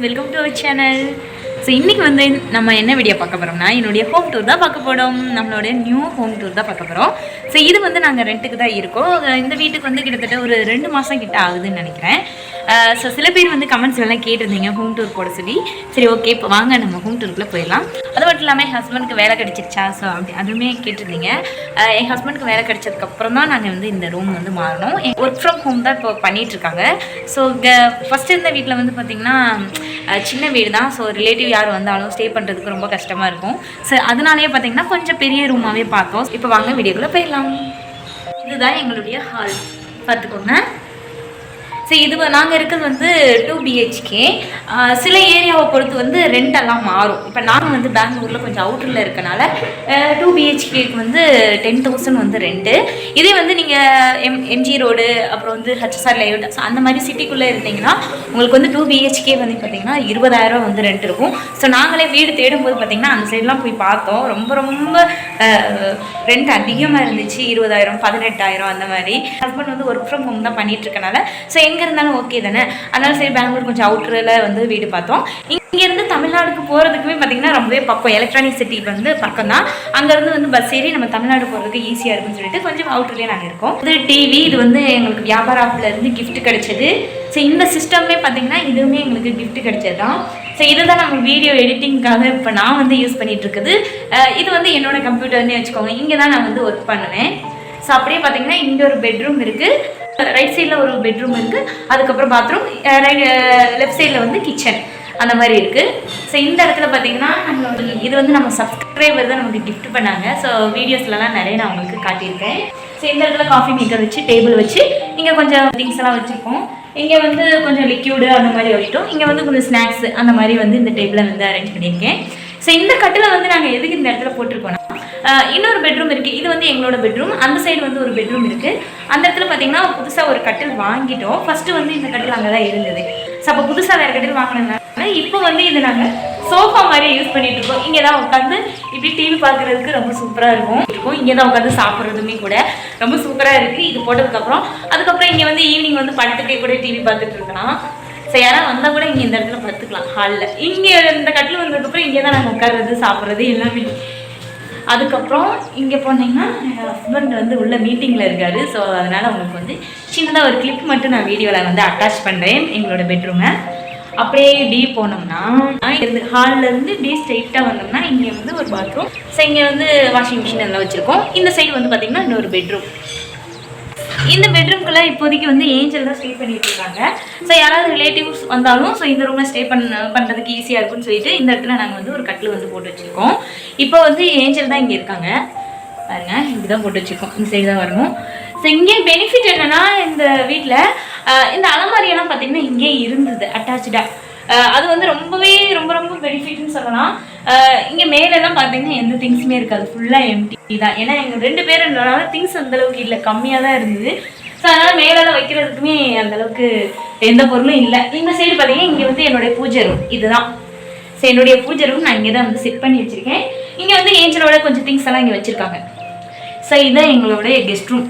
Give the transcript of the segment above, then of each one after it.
Welcome to our channel. So இன்றைக்கி வந்து நம்ம என்ன வீடியோ பார்க்க போகிறோம்னா என்னுடைய ஹோம் டூர் தான் பார்க்க போகிறோம். நம்மளோட நியூ ஹோம் டூர் தான் பார்க்க போகிறோம். ஸோ இது வந்து நாங்கள் ரெண்ட்டுக்கு தான் இருக்கோம். இந்த வீட்டுக்கு வந்து கிட்டத்தட்ட ஒரு 2 மாதம் கிட்ட ஆகுதுன்னு நினைக்கிறேன். ஸோ சில பேர் வந்து கமெண்ட்ஸ்லாம் கேட்டிருந்தீங்க ஹோம் டூர் போட சொல்லி. சரி ஓகே, இப்போ வாங்க நம்ம ஹோம் டூருக்குள்ளே போயிடலாம். அது மட்டும் இல்லாமல் என் ஹஸ்பண்டுக்கு வேலை கிடச்சிருச்சா, ஸோ அப்படி அதுவுமே கேட்டிருந்தீங்க. என் ஹஸ்பண்டுக்கு வேலை கிடச்சதுக்கப்புறம் தான் நாங்கள் வந்து இந்த ரூம் வந்து மாறணும். ஒர்க் ஃப்ரம் ஹோம் தான் இப்போ பண்ணிகிட்ருக்காங்க. ஸோ ஃபஸ்ட்டு இருந்த வீட்டில் வந்து பார்த்திங்கன்னா சின்ன வீடு தான். ஸோ ரிலேட்டிவ் யார் வந்தாலும் ஸ்டே பண்ணுறதுக்கு ரொம்ப கஷ்டமாக இருக்கும். ஸோ அதனாலேயே பார்த்திங்கன்னா கொஞ்சம் பெரிய ரூமாகவே பார்த்தோம். இப்போ வாங்க வீடியோக்குள்ளே போயிடலாம். இதுதான் எங்களுடைய ஹால், பார்த்துக்கோங்க. ஸோ இது நாங்கள் இருக்கிறது வந்து 2 BHK. சில ஏரியாவை பொறுத்து வந்து ரெண்டெல்லாம் மாறும். இப்போ நாங்கள் வந்து பெங்களூரில் கொஞ்சம் அவுட்டரில் இருக்கனால 2 BHKக்கு வந்து 10,000 வந்து ரெண்ட்டு. இதே வந்து நீங்கள் MG ரோடு அப்புறம் வந்து HSR லேஅவுட் அந்த மாதிரி சிட்டிக்குள்ளே இருந்தீங்கன்னா உங்களுக்கு வந்து 2 BHK வந்து பார்த்திங்கன்னா 20,000 வந்து ரெண்ட் இருக்கும். ஸோ நாங்களே வீடு தேடும்போது பார்த்திங்கன்னா அந்த சைட்லாம் போய் பார்த்தோம். ரொம்ப ரொம்ப ரெண்ட் அதிகமாக இருந்துச்சு. 20,000 18,000 அந்த மாதிரி. ஹஸ்பண்ட் வந்து ஒர்க் ஃப்ரம் ஹோம் தான் பண்ணிட்டு இருக்கனால ஸோ எங்கே இருந்தாலும் ஓகே தானே, அதனால சரி பெங்களூர் கொஞ்சம் அவுட்டரில் வந்து வீடு பார்த்தோம். இங்கேருந்து தமிழ்நாடுக்கு போகிறதுக்குமே பார்த்திங்கன்னா ரொம்பவே பக்கம். எலக்ட்ரானிக் சிட்டி வந்து பக்கம் தான். அங்கேருந்து வந்து பஸ் ஏறி நம்ம தமிழ்நாடு போகிறதுக்கு ஈஸியாக இருக்குன்னு சொல்லிட்டு கொஞ்சம் அவுட்டர்லேயே நாங்கள் இருக்கோம். இது டிவி, இது வந்து எங்களுக்கு வியாபார ஆப்லேருந்து கிஃப்ட் கிடைச்சது. ஸோ இந்த சிஸ்டமே பார்த்திங்கன்னா இதுவுமே எங்களுக்கு கிஃப்ட் கிடைச்சது தான். ஸோ இதுதான் நம்ம வீடியோ எடிட்டிங்காக இப்போ நான் வந்து யூஸ் பண்ணிகிட்டு இருக்குது. இது வந்து என்னோட கம்ப்யூட்டர்னே வச்சுக்கோங்க. இங்கே தான் நான் வந்து ஒர்க் பண்ணுவேன். ஸோ அப்படியே பார்த்திங்கன்னா இங்கே ஒரு பெட்ரூம் இருக்குது, ரைட் சைடில் ஒரு பெட்ரூம் இருக்குது, அதுக்கப்புறம் பாத்ரூம், லெஃப்ட் சைடில் வந்து கிச்சன் அந்த மாதிரி இருக்குது. ஸோ இந்த இடத்துல பார்த்தீங்கன்னா நம்மளோட இது வந்து நம்ம சப்ஸ்கிரைபர் தான் நமக்கு கிஃப்ட் பண்ணாங்க. ஸோ வீடியோஸ்லாம் நிறைய நான் உங்களுக்கு காட்டியிருக்கேன். ஸோ இந்த இடத்துல காஃபி மேக்கர் வச்சு டேபிள் வச்சு இங்கே கொஞ்சம் திங்ஸ் எல்லாம் வச்சுருக்கோம். இங்கே வந்து கொஞ்சம் லிக்யூடு அந்த மாதிரி வைட்டோம். இங்கே வந்து கொஞ்சம் ஸ்நாக்ஸ் அந்த மாதிரி வந்து இந்த டேபிளை வந்து அரேஞ்ச் பண்ணியிருக்கேன். ஸோ இந்த கட்டில் வந்து நாங்கள் எதுக்கு இந்த இடத்துல போட்டிருக்கோம்னா இன்னொரு பெட்ரூம் இருக்குது. இது வந்து எங்களோட பெட்ரூம். அந்த சைடு வந்து ஒரு பெட்ரூம் இருக்குது. அந்த இடத்துல பார்த்தீங்கன்னா புதுசாக ஒரு கட்டில் வாங்கிட்டோம். ஃபஸ்ட்டு வந்து இந்த கட்டில் அங்கே தான் இருந்தது. ஸோ அப்போ புதுசாக வேறு கட்டில் வாங்கினதுனால இப்போ வந்து இது நாங்கள் சோஃபா மாதிரி யூஸ் பண்ணிட்டு இருக்கோம். இங்கே தான் உட்காந்து இப்படி டிவி பார்க்குறதுக்கு ரொம்ப சூப்பராக இருக்கும். இங்கே தான் உட்காந்து சாப்பிட்றதுமே கூட ரொம்ப சூப்பராக இருக்குது. இது போட்டதுக்கப்புறம் அதுக்கப்புறம் இங்கே வந்து ஈவினிங் வந்து படுத்துட்டே கூட டிவி பார்த்துட்டு இருக்கலாம். ஸோ யாராவது வந்தால் கூட இங்கே இந்த இடத்துல படுத்துக்கலாம் ஹாலில். இங்கே இந்த கட்டில் வந்ததுக்கப்புறம் இங்கே தான் நாங்கள் உட்கார்றது சாப்பிட்றது எல்லாமே. அதுக்கப்புறம் இங்கே போனீங்கன்னா எங்கள் ஹஸ்பண்ட் வந்து உள்ள மீட்டிங்கில் இருக்காரு. ஸோ அதனால் உங்களுக்கு வந்து சின்னதாக ஒரு கிளிப் மட்டும் நான் வீடியோவில் வந்து அட்டாச் பண்ணுறேன் எங்களோட பெட்ரூமை. அப்படியே இப்படி போனோம்னா ஹால்லேருந்து இப்படி ஸ்ட்ரெயிட்டாக வந்தோம்னா இங்கே வந்து ஒரு பாத்ரூம். ஸோ இங்கே வந்து வாஷிங் மிஷின் எல்லாம் வச்சுருக்கோம். இந்த சைடு வந்து பார்த்திங்கன்னா இன்னொரு பெட்ரூம். இந்த பெட்ரூம்குள்ளே இப்போதைக்கு வந்து ஏஞ்சல் தான் ஸ்டே பண்ணிட்டு இருக்காங்க. ஸோ யாராவது ரிலேட்டிவ்ஸ் வந்தாலும் ஸோ இந்த ரூமில் ஸ்டே பண்ணுறதுக்கு ஈஸியாக இருக்குன்னு சொல்லிட்டு இந்த இடத்துல நாங்கள் வந்து ஒரு கட்டில் வந்து போட்டு வச்சுருக்கோம். இப்போ வந்து ஏஞ்சல் தான் இங்கே இருக்காங்க பாருங்க. இப்படி தான் போட்டு வச்சுருக்கோம். இந்த சைடு தான் வரணும். ஸோ இங்கே பெனிஃபிட் என்னென்னா இந்த வீட்டில் இந்த அலமாரியெல்லாம் பார்த்திங்கன்னா இங்கே இருந்தது அட்டாச்சாக. அது வந்து ரொம்பவே ரொம்ப ரொம்ப பெனிஃபிட்னு சொல்லலாம். இங்கே மேலெல்லாம் பார்த்தீங்கன்னா எந்த திங்ஸுமே இருக்காது, ஃபுல்லாக எம்டி தான். ஏன்னா எங்கள் 2 பேருன்றனால திங்ஸ் அந்தளவுக்கு இல்லை, கம்மியாக தான் இருந்தது. ஸோ அதனால் மேலெல்லாம் வைக்கிறதுக்குமே அந்தளவுக்கு எந்த பொருளும் இல்லை. இந்த சைடு பார்த்தீங்கன்னா இங்கே வந்து என்னுடைய பூஜை ரூம் இதுதான். ஸோ என்னுடைய பூஜை ரூம் நான் இங்கே தான் வந்து செட் பண்ணி வச்சுருக்கேன். இங்கே வந்து ஏஞ்சலோட கொஞ்சம் திங்ஸ் எல்லாம் இங்கே வச்சுருக்காங்க. ஸோ இதுதான் எங்களுடைய கெஸ்ட் ரூம்.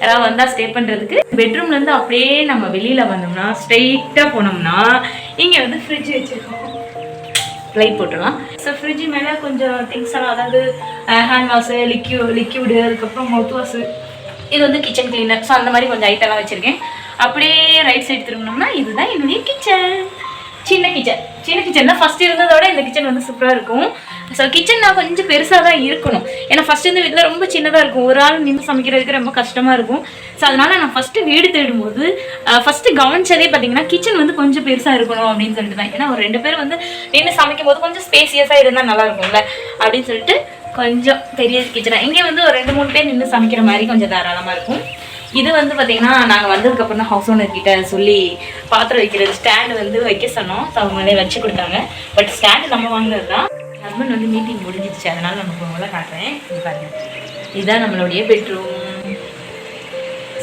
யாராவது வந்தால் ஸ்டே பண்ணுறதுக்கு. பெட்ரூம்லேருந்து அப்படியே நம்ம வெளியில் வந்தோம்னா ஸ்ட்ரெயிட்டாக போனோம்னா இங்கே வந்து ஃப்ரிட்ஜ் வச்சுருக்கோம். லைட் போட்டுடலாம். ஸோ ஃப்ரிட்ஜ் மேலே கொஞ்சம் திங்ஸ் எல்லாம், அதாவது ஹேண்ட் வாஷு, லிக்யூடு, அதுக்கப்புறம் மவுத் வாஷு, இது வந்து கிச்சன் கிளீனர். ஸோ அந்த மாதிரி கொஞ்சம் ஐட்டம்லாம் வச்சுருக்கேன். அப்படியே ரைட் சைடு திரும்பினோம்னா இதுதான் என்னுடைய கிச்சன். சின்ன கிச்சன் தான் ஃபஸ்ட் இருந்ததோட இந்த கிச்சன் வந்து சூப்பராக இருக்கும். ஸோ கிச்சன் நான் கொஞ்சம் பெருசாக தான் இருக்கணும். ஏன்னா ஃபஸ்ட்டு இந்த வீட்டில் ரொம்ப சின்னதாக இருக்கும். ஒரு ஆள் நின்று சமைக்கிறதுக்கு ரொம்ப கஷ்டமாக இருக்கும். ஸோ அதனால் நான் ஃபஸ்ட்டு வீடு தேடும்போது ஃபஸ்ட்டு கவனிச்சதே பார்த்தீங்கன்னா கிச்சன் வந்து கொஞ்சம் பெருசாக இருக்கணும் அப்படின்னு சொல்லிட்டு தான். ஏன்னா ஒரு 2 பேர் வந்து நின்று சமைக்கும் போது கொஞ்சம் ஸ்பேசியஸாக இருந்தால் நல்லா இருக்கும்ல அப்படின்னு சொல்லிட்டு கொஞ்சம் பெரிய கிச்சனாக. இங்கே வந்து ஒரு 2-3 பேர் நின்று சமைக்கிற மாதிரி கொஞ்சம் தாராளமாக இருக்கும். இது வந்து பார்த்திங்கன்னா நாங்கள் வந்ததுக்கப்புறம் தான் ஹவுஸ் ஓனர்கிட்ட சொல்லி பாத்திரம் வைக்கிறது ஸ்டாண்டு வந்து வைக்க சொன்னோம். ஸோ அவங்களே வச்சு கொடுத்தாங்க. பட் ஸ்டாண்டு நம்ம வாங்கினது தான். ஹஸ்பண்ட் வந்து மீட்டிங் முடிஞ்சிடுச்சு, அதனால் நமக்கு உங்களை காட்டுறேன். இது பாருங்கள், இதுதான் நம்மளுடைய பெட்ரூம்.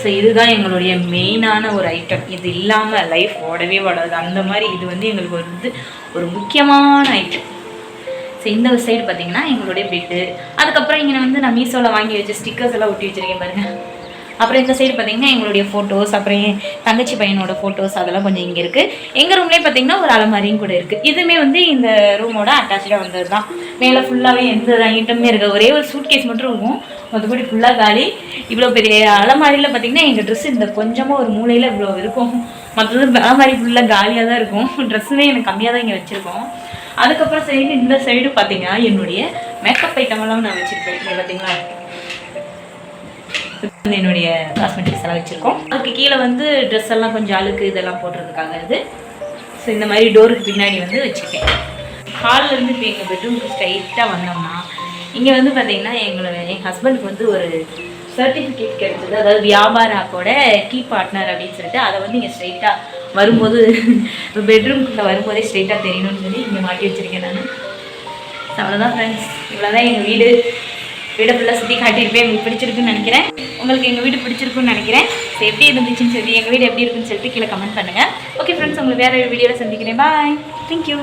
ஸோ இதுதான் எங்களுடைய மெயினான ஒரு ஐட்டம். இது இல்லாமல் லைஃப் ஓடவே ஓடாது அந்த மாதிரி. இது வந்து எங்களுக்கு வந்து ஒரு முக்கியமான ஐட்டம். ஸோ இந்த ஒரு சைடு பார்த்திங்கன்னா எங்களுடைய பெட்டு. அதுக்கப்புறம் இங்கே வந்து நான் மீஷோவில் வாங்கி வச்ச ஸ்டிக்கர்ஸ் எல்லாம் ஒட்டி வச்சுருக்கேன் பாருங்கள். அப்புறம் இந்த சைடு பார்த்தீங்கன்னா எங்களுடைய ஃபோட்டோஸ், அப்புறம் என் தங்கச்சி பையனோட ஃபோட்டோஸ் அதெல்லாம் கொஞ்சம் இங்கே இருக்குது. எங்கள் ரூம்லேயே பார்த்தீங்கன்னா ஒரு அலமாரியும் கூட இருக்குது. இதுவுமே வந்து இந்த ரூமோட அட்டாச்சாக வந்தது தான். மேலே ஃபுல்லாகவே எந்த ஐட்டமே இருக்குது, ஒரே ஒரு சூட் கேஸ் மட்டும் இருக்கும், மற்றபடி ஃபுல்லாக காலி. இவ்வளோ பெரிய அலமாரியில் பார்த்தீங்கன்னா எங்கள் ட்ரெஸ் இந்த கொஞ்சமாக ஒரு மூலையில் இவ்வளோ இருக்கும், மற்றது அலமாரி ஃபுல்லாக காலியாக தான் இருக்கும். ட்ரெஸ்ஸுமே எனக்கு கம்மியாக தான் இங்கே வச்சுருக்கோம். அதுக்கப்புறம் சைடு இந்த சைடு பார்த்தீங்கன்னா என்னுடைய மேக்கப் ஐட்டமெல்லாம் நான் வச்சுருப்பேன். இங்கே பார்த்தீங்களா என்னுடைய காஸ்மெட்டிக்ஸ் எல்லாம் வச்சுருக்கோம். அதுக்கு கீழே வந்து ட்ரெஸ் எல்லாம் கொஞ்சம் அழுக்கு இதெல்லாம் போடுறதுக்காக இது. ஸோ இந்த மாதிரி டோருக்கு பின்னாடி வந்து வச்சுருக்கேன். ஹாலில் இருந்து இப்போ எங்கள் பெட்ரூமுக்கு ஸ்ட்ரைட்டாக வந்தோம்னா இங்கே வந்து பார்த்தீங்கன்னா என் ஹஸ்பண்டுக்கு வந்து ஒரு சர்டிஃபிகேட் கிடைச்சது, அதாவது வியாபார ஆப்போட கீ பார்ட்னர் அப்படின்னு சொல்லிட்டு. அதை வந்து இங்கே ஸ்ட்ரைட்டாக வரும்போது பெட்ரூம்குள்ளே வரும்போதே ஸ்ட்ரைட்டாக தெரியணும்னு சொல்லி இங்கே மாட்டி வச்சுருக்கேன் நான். ஸோ அவ்வளோதான் ஃப்ரெண்ட்ஸ், இவ்வளோதான் எங்கள் வீடு ஃபுல்லாக சுற்றி காட்டியிருப்பேன். உங்களுக்கு பிடிச்சிருக்குன்னு நினைக்கிறேன். உங்களுக்கு எங்கள் வீடு பிடிச்சிருக்குன்னு நினைக்கிறேன். ஸோ எப்படி இருந்துச்சுன்னு சொல்லி எங்கள் வீடு எப்படி இருக்குன்னு சொல்லிட்டு கீழே கமெண்ட் பண்ணுங்கள். ஓகே ஃப்ரெண்ட்ஸ், உங்களுக்கு வேறு ஒரு வீடியோவில் சந்திக்கிறேன். பாய், தேங்க்யூ.